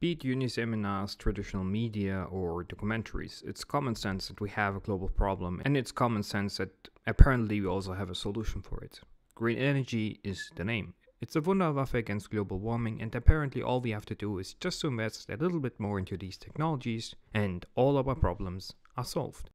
Be it uni seminars, traditional media, or documentaries, it's common sense that we have a global problem, and it's common sense that apparently we also have a solution for it. Green energy is the name. It's a wunderwaffe against global warming, and apparently all we have to do is just to invest a little bit more into these technologies, and all of our problems are solved.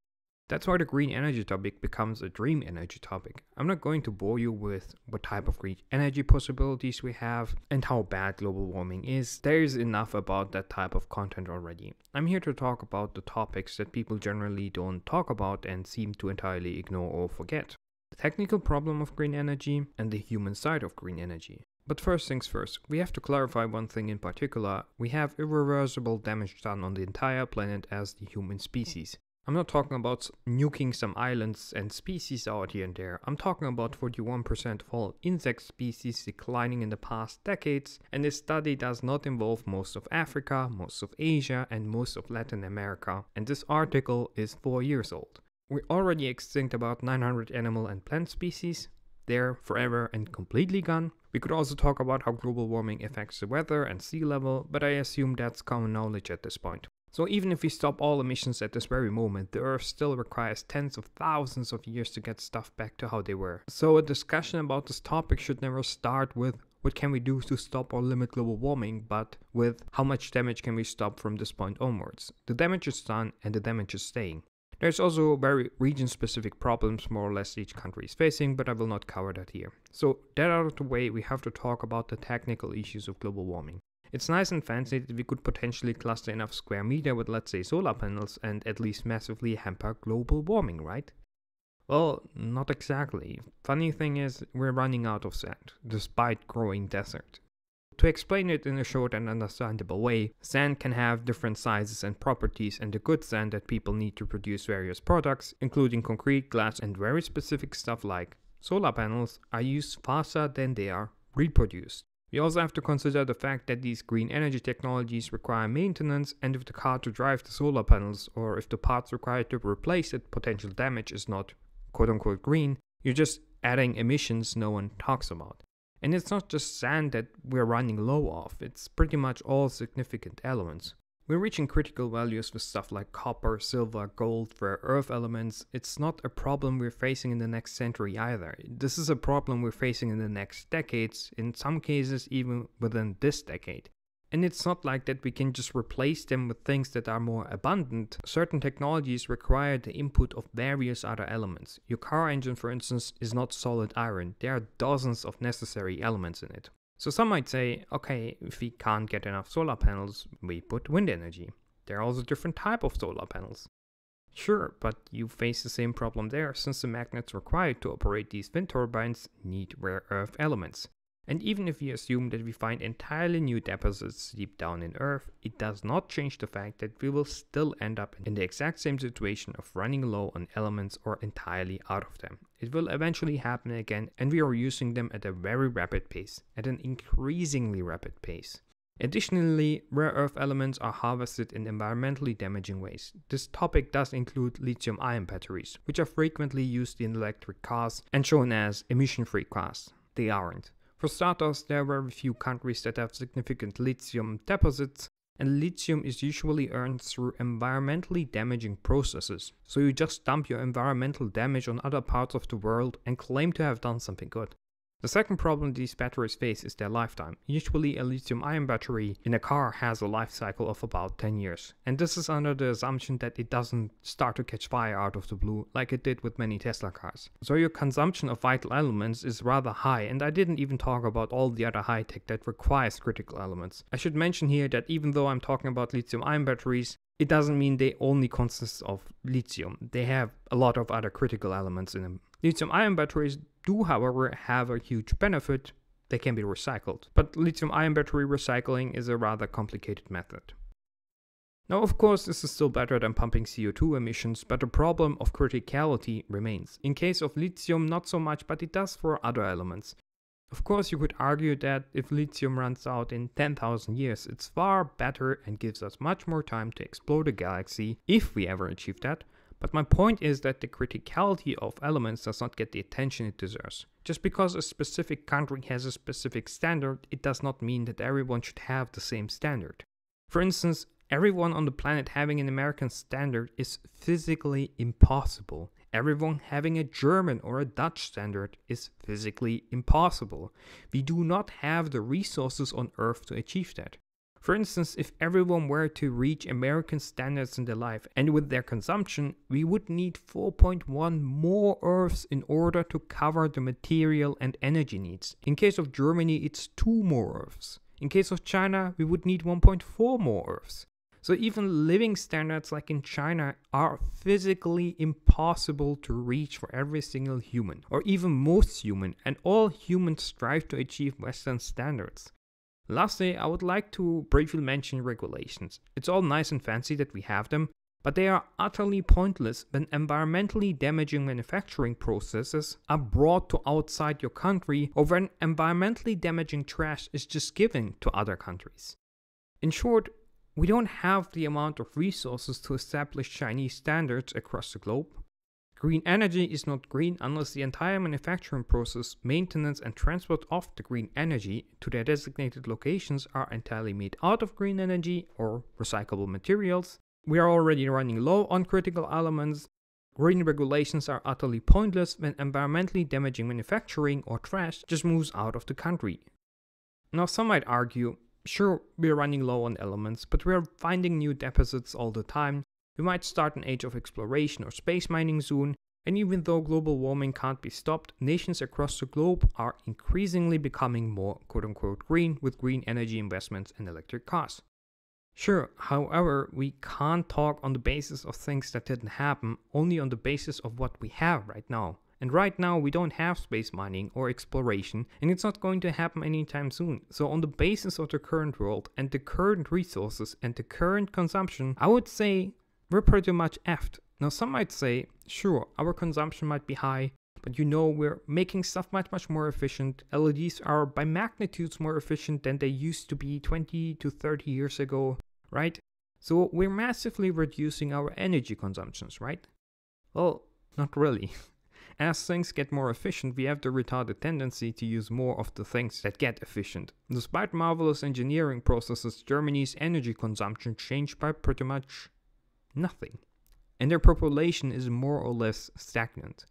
That's why the green energy topic becomes a dream energy topic. I'm not going to bore you with what type of green energy possibilities we have and how bad global warming is. There is enough about that type of content already. I'm here to talk about the topics that people generally don't talk about and seem to entirely ignore or forget. The technical problem of green energy and the human side of green energy. But first things first, we have to clarify one thing in particular. We have irreversible damage done on the entire planet as the human species. I'm not talking about nuking some islands and species out here and there. I'm talking about 41% of all insect species declining in the past decades, and this study does not involve most of Africa, most of Asia, and most of Latin America, and this article is 4 years old. We already extinct about 900 animal and plant species. They're forever and completely gone. We could also talk about how global warming affects the weather and sea level, but I assume that's common knowledge at this point. So even if we stop all emissions at this very moment, the Earth still requires tens of thousands of years to get stuff back to how they were. So a discussion about this topic should never start with what can we do to stop or limit global warming, but with how much damage can we stop from this point onwards. The damage is done and the damage is staying. There's also very region-specific problems more or less each country is facing, but I will not cover that here. So that out of the way, we have to talk about the technical issues of global warming. It's nice and fancy that we could potentially cluster enough square meter with, let's say, solar panels and at least massively hamper global warming, right? Well, not exactly. Funny thing is, we're running out of sand, despite growing desert. To explain it in a short and understandable way, sand can have different sizes and properties, and the good sand that people need to produce various products, including concrete, glass, and very specific stuff like solar panels, are used faster than they are reproduced. We also have to consider the fact that these green energy technologies require maintenance, and if the car to drive the solar panels or if the parts required to replace it potential damage is not quote-unquote green, you're just adding emissions no one talks about. And it's not just sand that we're running low of, it's pretty much all significant elements. We're reaching critical values with stuff like copper, silver, gold, rare earth elements. It's not a problem we're facing in the next century either. This is a problem we're facing in the next decades, in some cases even within this decade. And it's not like that we can just replace them with things that are more abundant. Certain technologies require the input of various other elements. Your car engine, for instance, is not solid iron. There are dozens of necessary elements in it. So some might say, okay, if we can't get enough solar panels, we put wind energy. There are also different types of solar panels. Sure, but you face the same problem there, since the magnets required to operate these wind turbines need rare earth elements. And even if we assume that we find entirely new deposits deep down in Earth, it does not change the fact that we will still end up in the exact same situation of running low on elements or entirely out of them. It will eventually happen again, and we are using them at a very rapid pace, at an increasingly rapid pace. Additionally, rare earth elements are harvested in environmentally damaging ways. This topic does include lithium-ion batteries, which are frequently used in electric cars and shown as emission-free cars. They aren't. For starters, there are very few countries that have significant lithium deposits, and lithium is usually earned through environmentally damaging processes. So you just dump your environmental damage on other parts of the world and claim to have done something good. The second problem these batteries face is their lifetime. Usually a lithium-ion battery in a car has a life cycle of about 10 years. And this is under the assumption that it doesn't start to catch fire out of the blue like it did with many Tesla cars. So your consumption of vital elements is rather high, and I didn't even talk about all the other high tech that requires critical elements. I should mention here that even though I'm talking about lithium-ion batteries, it doesn't mean they only consist of lithium. They have a lot of other critical elements in them. Lithium-ion batteries do, however, have a huge benefit. They can be recycled. But lithium-ion battery recycling is a rather complicated method. Now, of course, this is still better than pumping CO2 emissions, but the problem of criticality remains. In case of lithium, not so much, but it does for other elements. Of course, you could argue that if lithium runs out in 10,000 years, it's far better and gives us much more time to explore the galaxy, if we ever achieve that. But my point is that the criticality of elements does not get the attention it deserves. Just because a specific country has a specific standard, it does not mean that everyone should have the same standard. For instance, everyone on the planet having an American standard is physically impossible. Everyone having a German or a Dutch standard is physically impossible. We do not have the resources on Earth to achieve that. For instance, if everyone were to reach American standards in their life and with their consumption, we would need 4.1 more Earths in order to cover the material and energy needs. In case of Germany, it's 2 more Earths. In case of China, we would need 1.4 more Earths. So even living standards like in China are physically impossible to reach for every single human, or even most human, and all humans strive to achieve Western standards. Lastly, I would like to briefly mention regulations. It's all nice and fancy that we have them, but they are utterly pointless when environmentally damaging manufacturing processes are brought to outside your country, or when environmentally damaging trash is just given to other countries. In short, we don't have the amount of resources to establish Chinese standards across the globe. Green energy is not green unless the entire manufacturing process, maintenance and transport of the green energy to their designated locations are entirely made out of green energy or recyclable materials. We are already running low on critical elements. Green regulations are utterly pointless when environmentally damaging manufacturing or trash just moves out of the country. Now some might argue, sure, we're running low on elements, but we're finding new deposits all the time. We might start an age of exploration or space mining soon, and even though global warming can't be stopped, nations across the globe are increasingly becoming more quote-unquote green with green energy investments and electric cars. Sure, however, we can't talk on the basis of things that didn't happen, only on the basis of what we have right now. And right now we don't have space mining or exploration, and it's not going to happen anytime soon. So on the basis of the current world and the current resources and the current consumption, I would say we're pretty much effed. Now some might say, sure, our consumption might be high, but we're making stuff much more efficient. LEDs are by magnitudes more efficient than they used to be 20 to 30 years ago, right? So we're massively reducing our energy consumptions, right? Well, not really. As things get more efficient, we have the retarded tendency to use more of the things that get efficient. Despite marvelous engineering processes, Germany's energy consumption changed by pretty much nothing. And their population is more or less stagnant.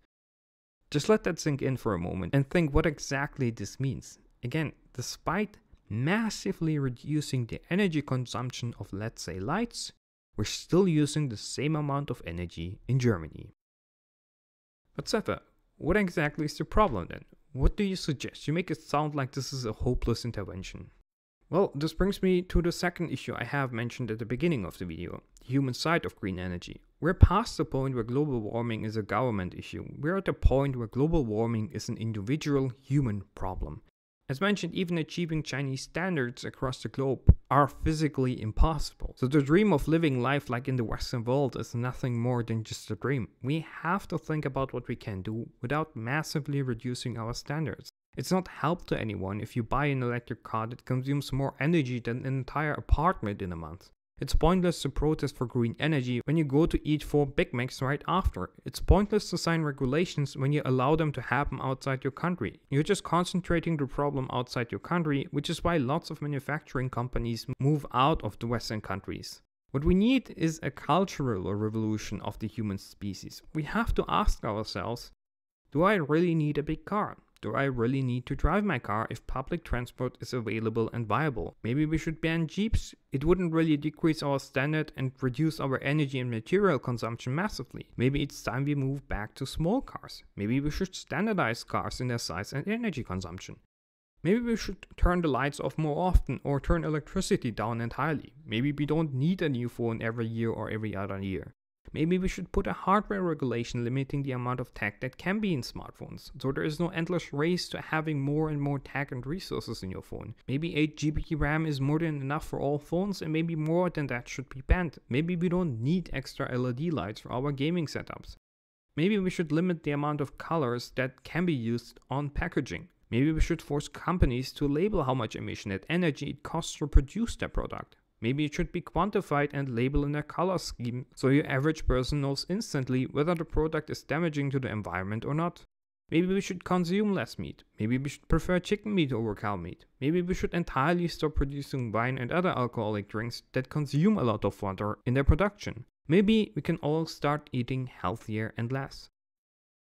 Just let that sink in for a moment and think what exactly this means. Again, despite massively reducing the energy consumption of, let's say, lights, we're still using the same amount of energy in Germany. But Sefa, what exactly is the problem then? What do you suggest? You make it sound like this is a hopeless intervention. Well, this brings me to the second issue I have mentioned at the beginning of the video, the human side of green energy. We're past the point where global warming is a government issue. We're at the point where global warming is an individual human problem. As mentioned, even achieving Chinese standards across the globe are physically impossible. So the dream of living life like in the Western world is nothing more than just a dream. We have to think about what we can do without massively reducing our standards. It's not help to anyone if you buy an electric car that consumes more energy than an entire apartment in a month. It's pointless to protest for green energy when you go to eat 4 Big Macs right after. It's pointless to sign regulations when you allow them to happen outside your country. You're just concentrating the problem outside your country, which is why lots of manufacturing companies move out of the Western countries. What we need is a cultural revolution of the human species. We have to ask ourselves, do I really need a big car? Do I really need to drive my car if public transport is available and viable? Maybe we should ban Jeeps. It wouldn't really decrease our standard and reduce our energy and material consumption massively. Maybe it's time we move back to small cars. Maybe we should standardize cars in their size and energy consumption. Maybe we should turn the lights off more often or turn electricity down entirely. Maybe we don't need a new phone every year or every other year. Maybe we should put a hardware regulation limiting the amount of tech that can be in smartphones, so there is no endless race to having more and more tech and resources in your phone. Maybe 8GB RAM is more than enough for all phones, and maybe more than that should be banned. Maybe we don't need extra LED lights for our gaming setups. Maybe we should limit the amount of colors that can be used on packaging. Maybe we should force companies to label how much emission and energy it costs to produce their product. Maybe it should be quantified and labeled in a color scheme so your average person knows instantly whether the product is damaging to the environment or not. Maybe we should consume less meat. Maybe we should prefer chicken meat over cow meat. Maybe we should entirely stop producing wine and other alcoholic drinks that consume a lot of water in their production. Maybe we can all start eating healthier and less.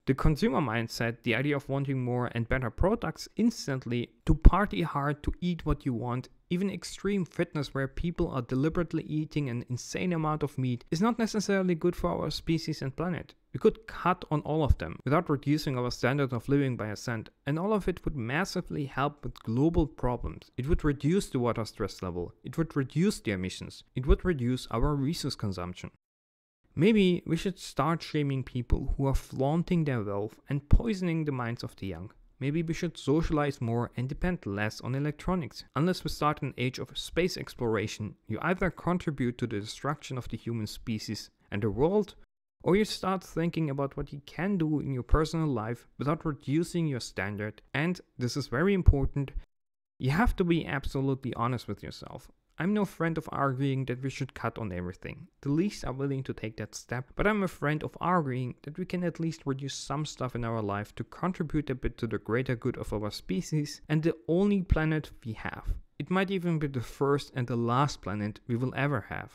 The consumer mindset, the idea of wanting more and better products instantly, to party hard, to eat what you want, even extreme fitness where people are deliberately eating an insane amount of meat, is not necessarily good for our species and planet. We could cut on all of them without reducing our standard of living by a cent, and all of it would massively help with global problems. It would reduce the water stress level, it would reduce the emissions, it would reduce our resource consumption. Maybe we should start shaming people who are flaunting their wealth and poisoning the minds of the young. Maybe we should socialize more and depend less on electronics. Unless we start an age of space exploration, you either contribute to the destruction of the human species and the world, or you start thinking about what you can do in your personal life without reducing your standard. And this is very important, you have to be absolutely honest with yourself. I'm no friend of arguing that we should cut on everything. The least are willing to take that step, but I'm a friend of arguing that we can at least reduce some stuff in our life to contribute a bit to the greater good of our species and the only planet we have. It might even be the first and the last planet we will ever have.